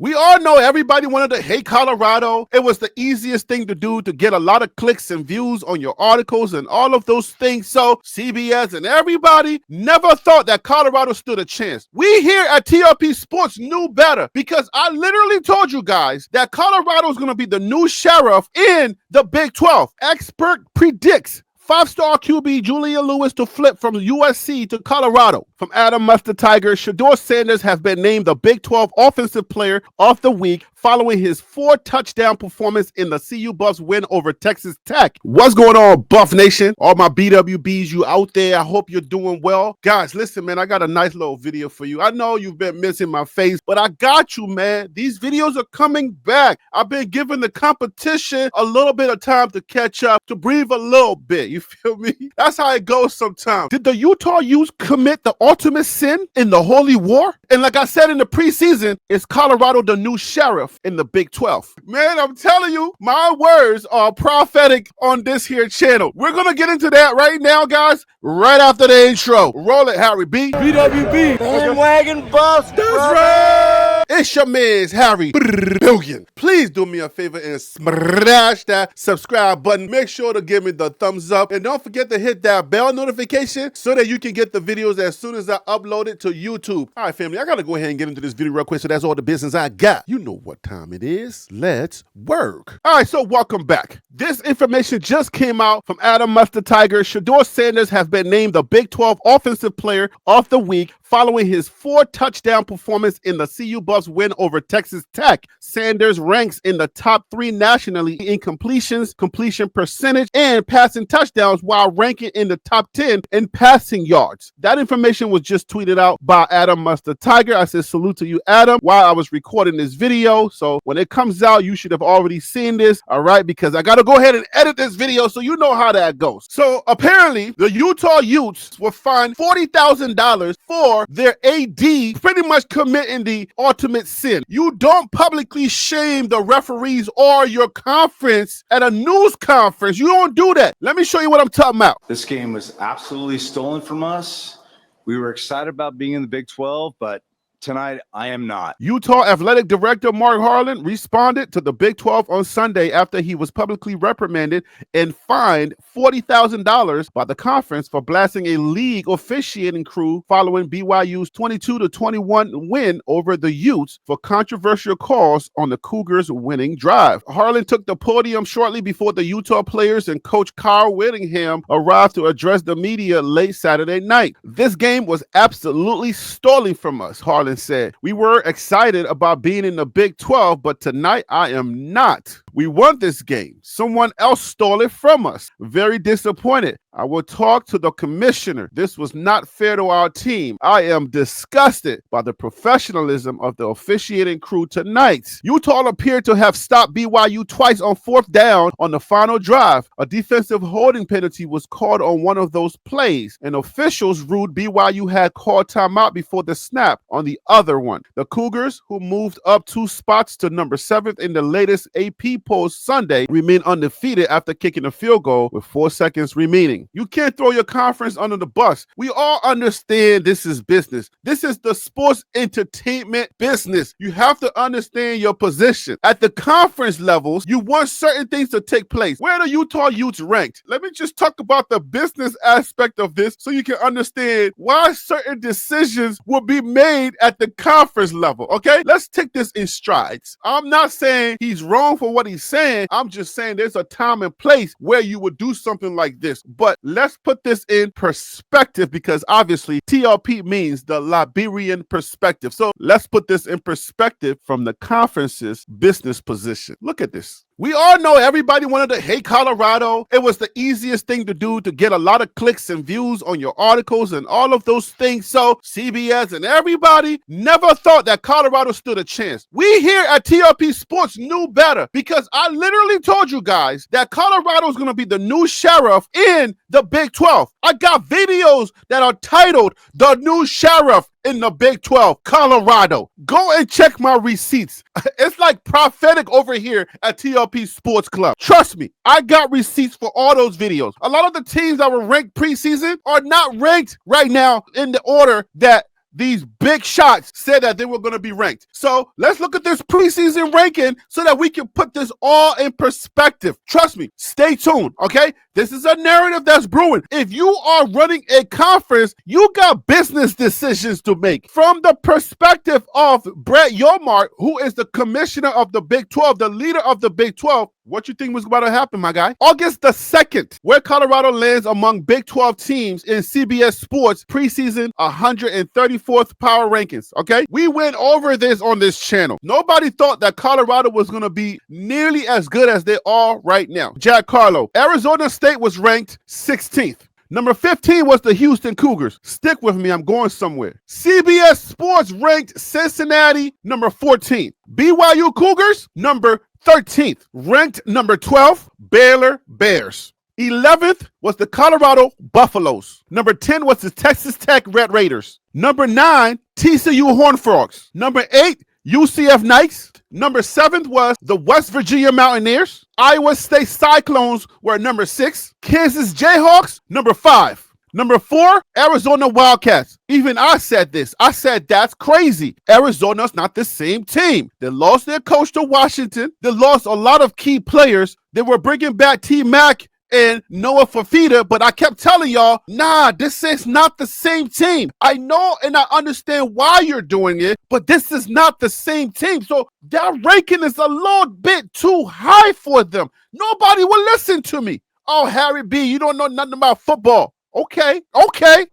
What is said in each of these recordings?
We all know everybody wanted to hate Colorado. It was the easiest thing to do to get a lot of clicks and views on your articles and all of those things. So CBS and everybody never thought that Colorado stood a chance. We here at TRP Sports knew better because I literally told you guys that Colorado is going to be the new sheriff in the Big 12. Expert predicts five-star QB Julian Lewis to flip from USC to Colorado. From Adam Mustard Tiger, Shedeur Sanders has been named the Big 12 Offensive Player of the Week following his 4-touchdown performance in the CU Buffs win over Texas Tech. What's going on, Buff Nation? All my BWBs, you out there, I hope you're doing well. Guys, listen, man, I got a nice little video for you. I know you've been missing my face, but I got you, man. These videos are coming back. I've been giving the competition a little bit of time to catch up, to breathe a little bit. You feel me? That's how it goes sometimes. Did the Utah Utes commit the ultimate sin in the Holy War? And like I said in the preseason, is Colorado the new sheriff in the Big 12? Man, I'm telling you, my words are prophetic on this here channel. We're going to get into that right now, guys, right after the intro. Roll it, Harry B. BWB. Bandwagon Buffs. That's right. It's your man's Harry Billion. Please do me a favor and smash that subscribe button. Make sure to give me the thumbs up. And don't forget to hit that bell notification so that you can get the videos as soon as I upload it to YouTube. All right, family, I got to go ahead and get into this video real quick. So that's all the business I got. You know what time it is. Let's work. All right, so welcome back. This information just came out from Adam Mustard Tiger. Shedeur Sanders has been named the Big 12 Offensive Player of the Week following his 4-touchdown performance in the CU Buffs win over Texas Tech. Sanders ranks in the top 3 nationally in completions, completion percentage, and passing touchdowns, while ranking in the top 10 in passing yards. That information was just tweeted out by Adam Mustard Tiger. I said salute to you, Adam, while I was recording this video. So when it comes out, you should have already seen this, all right? Because I got to go ahead and edit this video so you know how that goes. So apparently, the Utah Utes were fined $40,000 for their AD pretty much committing the ultimate sin. You don't publicly shame the referees or your conference at a news conference. You don't do that. Let me show you what I'm talking about. This game was absolutely stolen from us. We were excited about being in the Big 12, but tonight, I am not. Utah Athletic Director Mark Harlan responded to the Big 12 on Sunday after he was publicly reprimanded and fined $40,000 by the conference for blasting a league officiating crew following BYU's 22-21 win over the Utes for controversial calls on the Cougars' winning drive. Harlan took the podium shortly before the Utah players and coach Kyle Whittingham arrived to address the media late Saturday night. This game was absolutely stolen from us, Harlan said. We were excited about being in the Big 12, but tonight I am not. We won this game. Someone else stole it from us. Very disappointed. I will talk to the commissioner. This was not fair to our team. I am disgusted by the professionalism of the officiating crew tonight. Utah appeared to have stopped BYU twice on 4th down on the final drive. A defensive holding penalty was called on one of those plays, and officials ruled BYU had called timeout before the snap on the other one. The Cougars, who moved up 2 spots to number 7th in the latest AP poll Sunday, remain undefeated after kicking a field goal with 4 seconds remaining. You can't throw your conference under the bus. We all understand this is business. This is the sports entertainment business. You have to understand your position. At the conference levels, you want certain things to take place. Where are the Utah Utes ranked? Let me just talk about the business aspect of this so you can understand why certain decisions will be made at the conference level, okay? Let's take this in strides. I'm not saying he's wrong for what he's saying. I'm just saying there's a time and place where you would do something like this. But let's put this in perspective because obviously TLP means the Liberian perspective. So let's put this in perspective from the conference's business position. Look at this. We all know everybody wanted to hate Colorado. It was the easiest thing to do to get a lot of clicks and views on your articles and all of those things. So CBS and everybody never thought that Colorado stood a chance. We here at TRP Sports knew better because I literally told you guys that Colorado is going to be the new sheriff in the Big 12. I got videos that are titled The New Sheriff in the Big 12, Colorado. Go and check my receipts. It's like prophetic over here at TLP Sports Club. Trust me, I got receipts for all those videos. A lot of the teams that were ranked preseason are not ranked right now in the order that these big shots said that they were going to be ranked. So let's look at this preseason ranking so that we can put this all in perspective. Trust me, stay tuned, okay? This is a narrative that's brewing. If you are running a conference, you got business decisions to make. From the perspective of Brett Yormark, who is the commissioner of the Big 12, the leader of the Big 12, what you think was about to happen, my guy? August the 2nd, where Colorado lands among Big 12 teams in CBS Sports preseason 134th power rankings, okay? We went over this on this channel. Nobody thought that Colorado was going to be nearly as good as they are right now. Jack Carlo, Arizona State was ranked 16th. Number 15 was the Houston Cougars. Stick with me, I'm going somewhere. CBS Sports ranked Cincinnati number 14. BYU Cougars number 13th. Ranked number 12, Baylor Bears. 11th was the Colorado Buffaloes. Number 10 was the Texas Tech Red Raiders. Number 9, TCU Horned Frogs. Number 8, UCF Knights. Number 7th was the West Virginia Mountaineers. Iowa State Cyclones were number 6. Kansas Jayhawks, number 5. Number 4, Arizona Wildcats. Even I said this. I said that's crazy. Arizona's not the same team. They lost their coach to Washington. They lost a lot of key players. They were bringing back T-Mac and Noah Fafita, but I kept telling y'all, nah, this is not the same team. I know and I understand why you're doing it, but this is not the same team. So that ranking is a little bit too high for them. Nobody will listen to me. Oh, Harry B., you don't know nothing about football. Okay.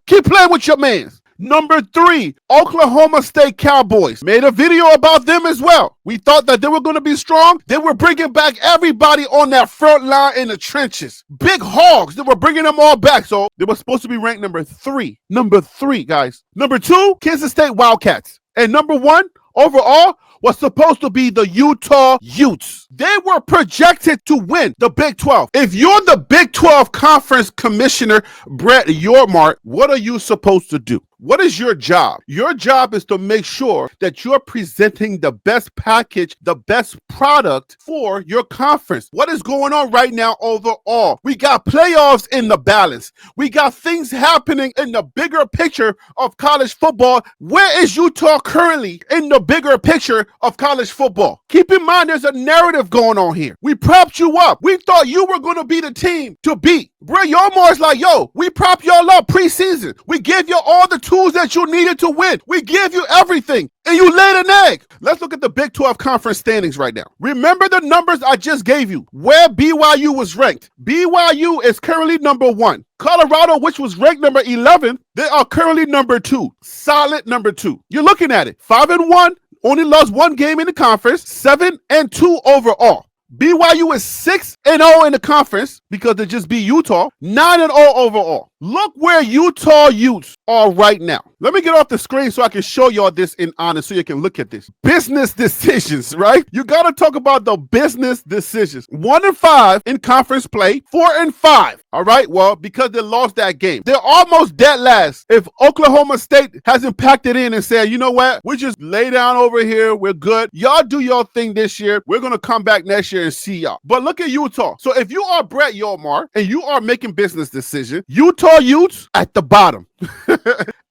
Keep playing with your mans. Number 3, Oklahoma State Cowboys. Made a video about them as well. We thought that they were going to be strong. They were bringing back everybody on that front line in the trenches. Big hogs. They were bringing them all back. So they were supposed to be ranked number 3. Number 3, guys. Number 2, Kansas State Wildcats. And number 1, overall, was supposed to be the Utah Utes. They were projected to win the Big 12. If you're the Big 12 Conference Commissioner, Brett Yormark, what are you supposed to do? What is your job? Your job is to make sure that you're presenting the best package, the best product for your conference. What is going on right now overall? We got playoffs in the balance. We got things happening in the bigger picture of college football. Where is Utah currently in the bigger picture of college football? Keep in mind, there's a narrative going on here. We propped you up. We thought you were going to be the team to beat. Brett Yormar's like, yo, we prop y'all up preseason. We gave you all the tools that you needed to win. We give you everything, and you laid an egg. Let's look at the Big 12 conference standings right now. Remember the numbers I just gave you, where BYU was ranked. BYU is currently number 1. Colorado, which was ranked number 11, they are currently number 2. Solid number 2. You're looking at it. 5-1, only lost 1 game in the conference, 7-2 overall. BYU is 6-0 in the conference because they just beat Utah, 9-0 overall. Look where Utah Utes are right now. Let me get off the screen so I can show y'all this in honest so you can look at this. Business decisions, right? You got to talk about the business decisions. 1-5 in conference play, 4-5. All right, well, because they lost that game. They're almost dead last. If Oklahoma State hasn't packed it in and said, you know what, we just lay down over here, we're good. Y'all do your thing this year. We're going to come back next year and see y'all. But look at Utah. So if you are Brett Yormark and you are making business decisions, Utah Utes at the bottom.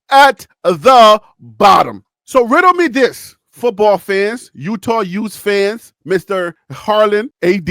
At the bottom. So riddle me this, football fans, Utah Utes fans, Mr. Harlan, AD.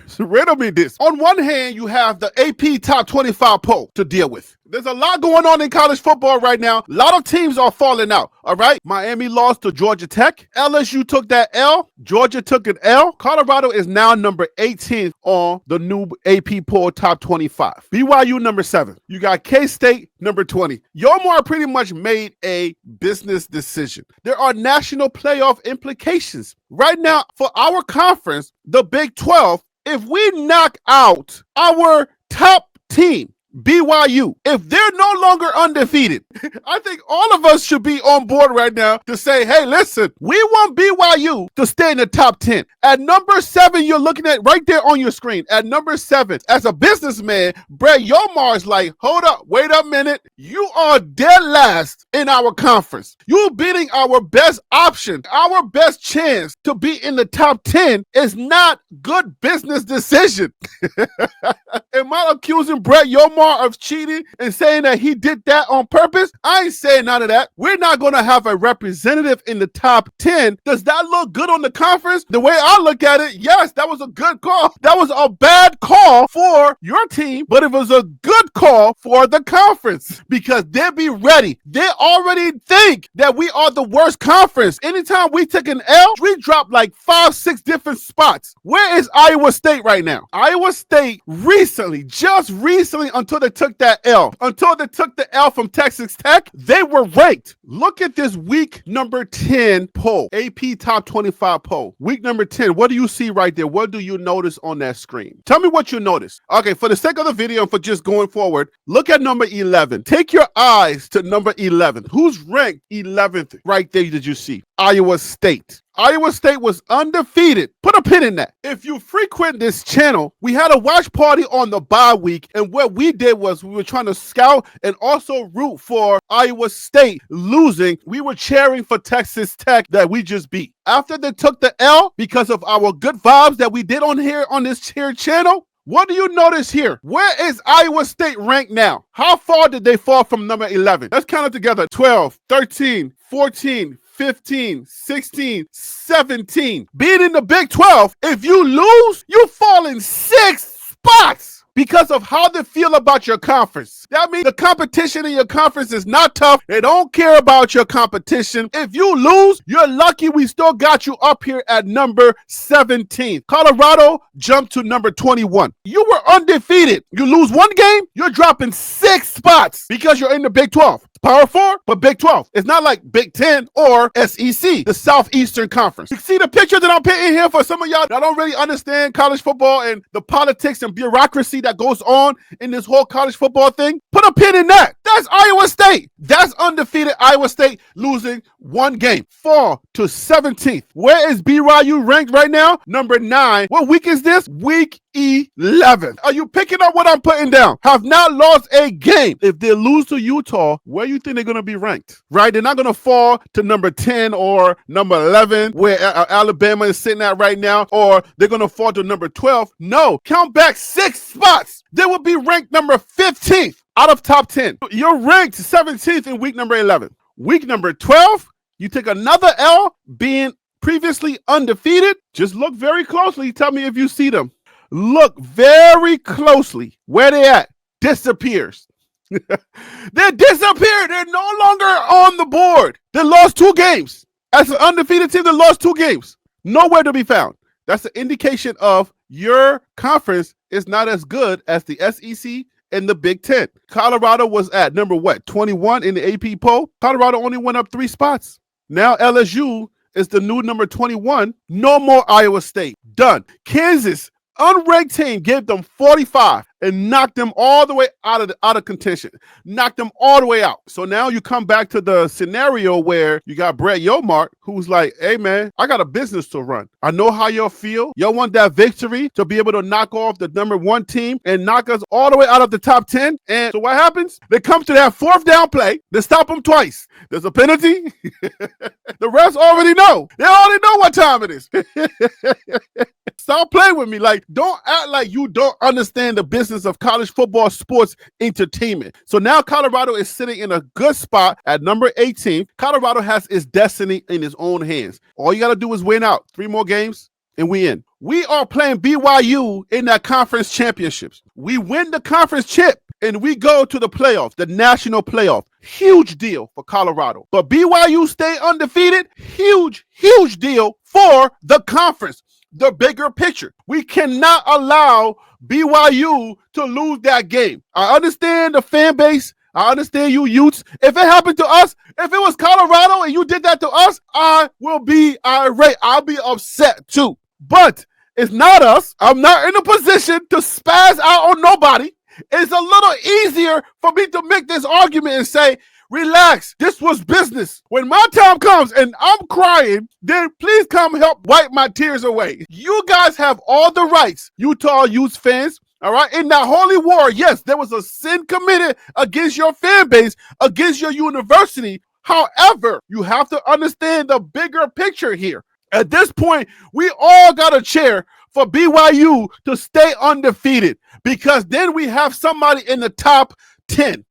So riddle me this. On one hand, you have the AP Top 25 poll to deal with. There's a lot going on in college football right now. A lot of teams are falling out, all right? Miami lost to Georgia Tech. LSU took that L. Georgia took an L. Colorado is now number 18 on the new AP poll Top 25. BYU number 7. You got K-State number 20. Yormark pretty much made a business decision. There are national playoff implications. Right now, for our conference, the Big 12, if we knock out our top team, BYU, if they're no longer undefeated, I think all of us should be on board right now to say, hey, listen, we want BYU to stay in the top 10. At number 7, you're looking at right there on your screen. At number 7, as a businessman, Brett Yormar's like, hold up, wait a minute. You are dead last in our conference. You're beating our best option. Our best chance to be in the top 10 is not good business decision. Am I accusing Brett Yormar Umar of cheating and saying that he did that on purpose? I ain't saying none of that. We're not going to have a representative in the top 10. Does that look good on the conference? The way I look at it, yes, that was a good call. That was a bad call for your team, but it was a good call for the conference because they'll be ready. They already think that we are the worst conference. Anytime we take an L, we drop like 5-6 different spots. Where is Iowa State right now? Iowa State recently, just recently, until they took that L, until they took the L from Texas Tech, they were ranked. Look at this week number 10 poll, AP Top 25 poll. Week number 10, what do you see right there? What do you notice on that screen? Tell me what you notice. Okay, for the sake of the video and for just going forward, look at number 11. Take your eyes to number 11. Who's ranked 11th right there did you see? Iowa State. Iowa State was undefeated. Put a pin in that. If you frequent this channel, we had a watch party on the bye week, and what we did was we were trying to scout and also root for Iowa State losing. We were cheering for Texas Tech that we just beat. After they took the L, because of our good vibes that we did on here on this here channel, what do you notice here? Where is Iowa State ranked now? How far did they fall from number 11? Let's count it together. 12, 13, 14, 15, 16, 17. Being in the Big 12, if you lose, you fall in 6 spots because of how they feel about your conference. That means the competition in your conference is not tough. They don't care about your competition. If you lose, you're lucky we still got you up here at number 17. Colorado jumped to number 21. You were undefeated. You lose one game, you're dropping 6 spots because you're in the Big 12. Power 4, but Big 12. It's not like Big 10 or SEC, the Southeastern Conference. You see the picture that I'm painting here for some of y'all that don't really understand college football and the politics and bureaucracy that goes on in this whole college football thing? Put a pin in that. That's Iowa State. That's undefeated Iowa State losing one game. Fall to 17th. Where is BYU ranked right now? Number 9. What week is this? Week 11. Are you picking up what I'm putting down? Have not lost a game. If they lose to Utah, where you think they're going to be ranked? Right? They're not going to fall to number 10 or number 11 where Alabama is sitting at right now, or they're going to fall to number 12. No, count back 6 spots. They will be ranked number 15th out of top 10. You're ranked 17th in week number 11. Week number 12, you take another L being previously undefeated. Just look very closely. Tell me if you see them. Look very closely. Where they at? Disappears. They disappeared. They're no longer on the board. They lost 2 games. As an undefeated team, they lost 2 games. Nowhere to be found. That's an indication of your conference is not as good as the SEC and the Big 10. Colorado was at number 21 in the AP poll. Colorado only went up 3 spots. Now LSU is the new number 21. No more Iowa State. Done. Kansas, unranked team, gave them 45 and knocked them all the way out of contention. Knocked them all the way out. So now you come back to the scenario where you got Brett Yomart, who's like, hey man, I got a business to run. I know how y'all feel. Y'all want that victory to be able to knock off the number 1 team and knock us all the way out of the top 10. And so what happens? They come to that 4th down play. They stop them twice. There's a penalty. The refs already know. They already know what time it is. Stop playing with me. Like, don't act like you don't understand the business of college football sports entertainment. So now Colorado is sitting in a good spot at number 18. Colorado has its destiny in its own hands. All you got to do is win out 3 more games and we in. We are playing BYU in that conference championships. We win the conference chip and we go to the playoffs, the national playoff. Huge deal for Colorado. But BYU stay undefeated. Huge, huge deal for the conference. The bigger picture. We cannot allow BYU to lose that game. I understand the fan base. I understand you Utes. If it happened to us, if it was Colorado and you did that to us, I will be irate. I'll be upset too. But it's not us. I'm not in a position to spaz out on nobody. It's a little easier for me to make this argument and say, relax, this was business. When my time comes and I'm crying, then please come help wipe my tears away. You guys have all the rights, Utah Utes fans. All right, in that holy war, yes, there was a sin committed against your fan base, against your university. However, you have to understand the bigger picture here. At this point, we all got to cheer for BYU to stay undefeated because then we have somebody in the top 10.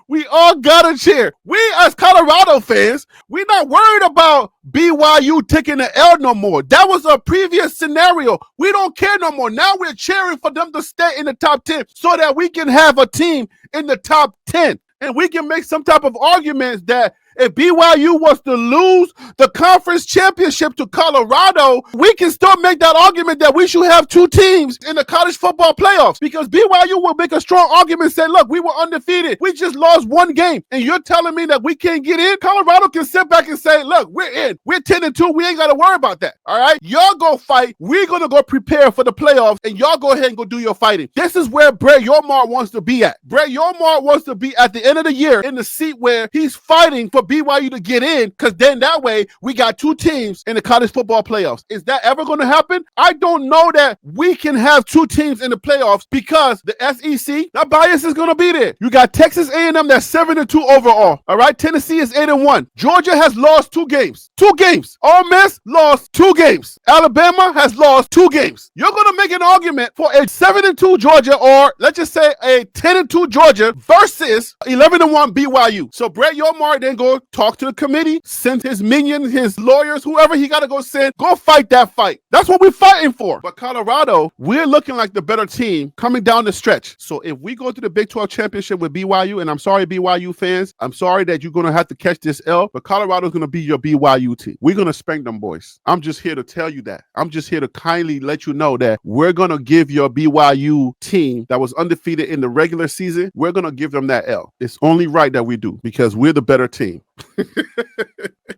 We all got to cheer. We as Colorado fans, we're not worried about BYU taking the L no more. That was a previous scenario. We don't care no more. Now we're cheering for them to stay in the top 10 so that we can have a team in the top 10. And we can make some type of arguments that if BYU was to lose the conference championship to Colorado, we can still make that argument that we should have two teams in the college football playoffs, because BYU will make a strong argument and say, look, we were undefeated. We just lost one game. And you're telling me that we can't get in? Colorado can sit back and say, look, we're in. We're 10-2. We ain't got to worry about that. All right? Y'all go fight. We're going to go prepare for the playoffs, and y'all go ahead and go do your fighting. This is where Brett Yormark wants to be at. Brett Yormark wants to be at the end of the year in the seat where he's fighting for BYU to get in, because then that way we got two teams in the college football playoffs. Is that ever going to happen? I don't know that we can have two teams in the playoffs, because the SEC, that bias is going to be there. You got Texas A&M that's 7-2 overall. All right, Tennessee is 8-1. Georgia has lost 2 games. 2 games. Ole Miss lost 2 games. Alabama has lost 2 games. You're going to make an argument for a 7-2 Georgia, or let's just say a 10-2 Georgia versus 11-1 BYU. So Brett Yormark then go talk to the committee, send his minions, his lawyers, whoever he got to go send, go fight that fight. That's what we're fighting for. But Colorado, we're looking like the better team coming down the stretch. So if we go to the Big 12 championship with BYU, and I'm sorry, BYU fans, I'm sorry that you're going to have to catch this L, but Colorado's going to be your BYU team. We're going to spank them boys. I'm just here to tell you that. I'm just here to kindly let you know that we're going to give your BYU team that was undefeated in the regular season, we're going to give them that L. It's only right that we do, because we're the better team.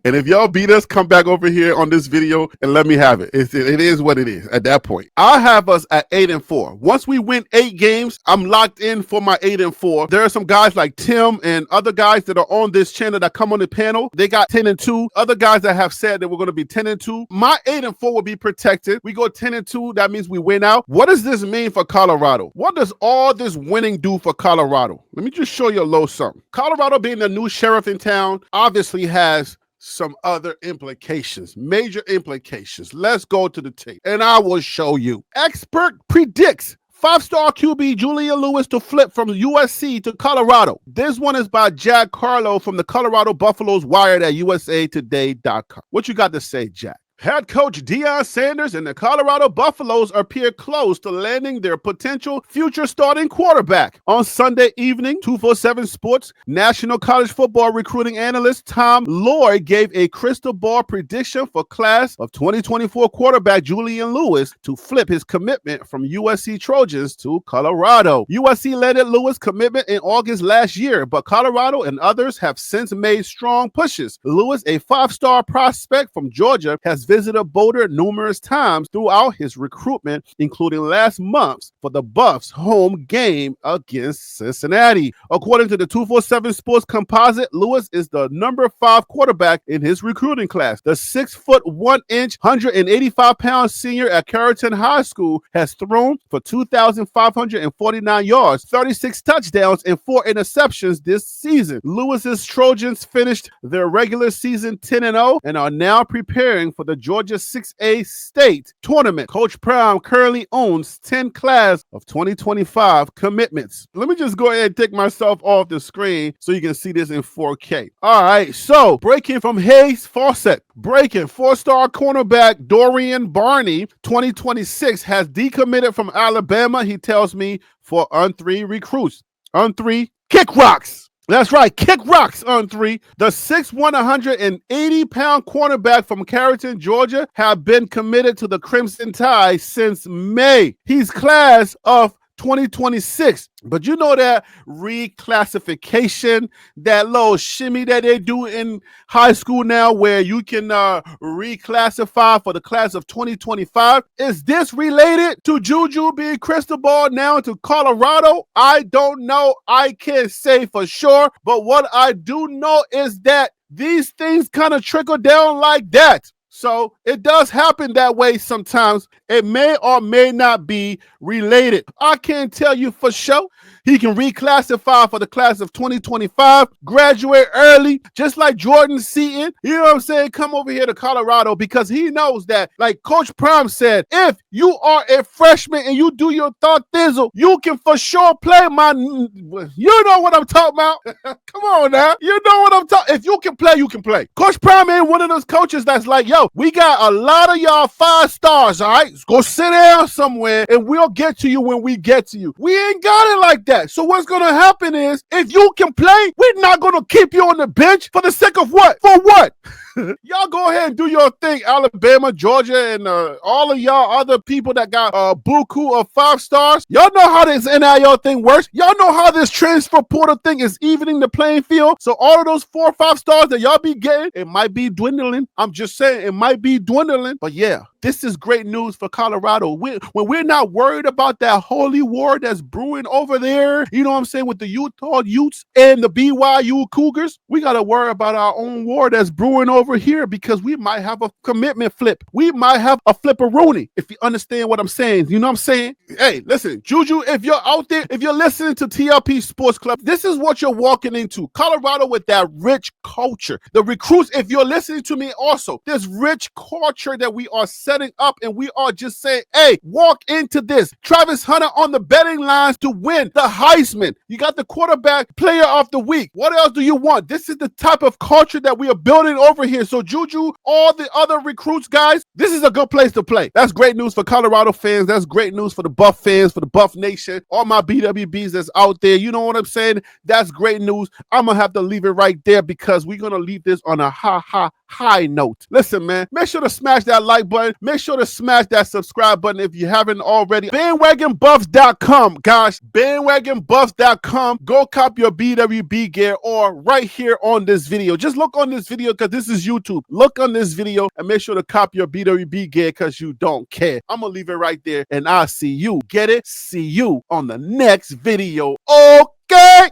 And if y'all beat us, come back over here on this video and let me have it. It is what it is at that point. I have us at 8-4. Once we win 8 games, I'm locked in for my 8-4. There are some guys like Tim and other guys that are on this channel that come on the panel. They got 10-2. Other guys that have said that we're going to be 10-2. My 8-4 will be protected. We go 10-2. That means we win out. What does this mean for Colorado? What does all this winning do for Colorado? Let me just show you a little something. Colorado, being the new sheriff in town, obviously has some other implications, major implications. Let's go to the tape and I will show you. Expert predicts 5-star QB Julian Lewis to flip from USC to Colorado. This one is by Jack Carlo from the Colorado Buffaloes Wired at usatoday.com. What you got to say, Jack? Head coach Deion Sanders and the Colorado Buffaloes appear close to landing their potential future starting quarterback. On Sunday evening, 247 Sports National College Football recruiting analyst Tom Lloyd gave a crystal ball prediction for class of 2024 quarterback Julian Lewis to flip his commitment from USC Trojans to Colorado. USC landed Lewis' commitment in August last year, but Colorado and others have since made strong pushes. Lewis, a 5-star prospect from Georgia, has visited Boulder numerous times throughout his recruitment, including last month for the Buffs' home game against Cincinnati. According to the 247 Sports Composite, Lewis is the number 5 quarterback in his recruiting class. The 6'1", 185-pound senior at Carrollton High School has thrown for 2,549 yards, 36 touchdowns, and 4 interceptions this season. Lewis's Trojans finished their regular season 10-0 and are now preparing for the Georgia 6A state tournament. Coach Brown currently owns 10 class of 2025 commitments. Let me just go ahead and take myself off the screen so you can see this in 4K. All right, so breaking from Hayes Fawcett. Breaking 4-star cornerback Dorian Barney, 2026, has decommitted from Alabama, he tells me, for On3 recruits. On3, kick rocks. That's right, kick rocks on 3. The 6'1", 180-pound cornerback from Carrollton, Georgia, have been committed to the Crimson Tide since May. He's class of 2026. But you know that reclassification, that little shimmy that they do in high school now where you can reclassify for the class of 2025. Is this related to Juju being crystal ball now to Colorado? I don't know. I can't say for sure. But what I do know is that these things kind of trickle down like that. So it does happen that way sometimes. It may or may not be related. I can't tell you for sure. He can reclassify for the class of 2025, graduate early, just like Jordan Seaton. You know what I'm saying? Come over here to Colorado because he knows that, like Coach Prime said, if you are a freshman and you do your thought thizzle, you can for sure play you know what I'm talking about. Come on now. You know what I'm talking. If you can play, you can play. Coach Prime ain't one of those coaches that's like, yo, we got a lot of y'all 5 stars, all right? Go sit down somewhere and we'll get to you when we get to you. We ain't got it like that. So what's going to happen is if you can play, we're not going to keep you on the bench for the sake of what? For what? Y'all go ahead and do your thing, Alabama, Georgia, and all of y'all other people that got buku of 5 stars. Y'all know how this NIL thing works. Y'all know how this transfer portal thing is evening the playing field. So all of those 4 or 5 stars that y'all be getting, it might be dwindling. I'm just saying, it might be dwindling. But yeah, this is great news for Colorado. When we're not worried about that holy war that's brewing over there, you know what I'm saying, with the Utah Utes and the BYU Cougars, we got to worry about our own war that's brewing over here because we might have a commitment flip. We might have a flipperoonie, if you understand what I'm saying. You know what I'm saying? Hey, listen, Juju, if you're out there, if you're listening to TLP Sports Club, this is what you're walking into. Colorado with that rich culture. The recruits, if you're listening to me also, this rich culture that we are setting up and we are just saying, hey, walk into this. Travis Hunter on the betting lines to win the Heisman. You got the quarterback player of the week. What else do you want? This is the type of culture that we are building over here. So Juju, all the other recruits, guys, this is a good place to play. That's great news for Colorado fans. That's great news for the Buff fans, for the Buff Nation, all my BWBs that's out there. You know what I'm saying? That's great news. I'm going to have to leave it right there because we're going to leave this on a high note. Listen, man, make sure to smash that like button. Make sure to smash that subscribe button if you haven't already. Bandwagonbuffs.com, guys. Bandwagonbuffs.com. Go cop your BWB gear or right here on this video. Just look on this video because this is YouTube. Look on this video and make sure to cop your BWB gear because you don't care. I'm going to leave it right there and I'll see you. Get it? See you on the next video. Okay.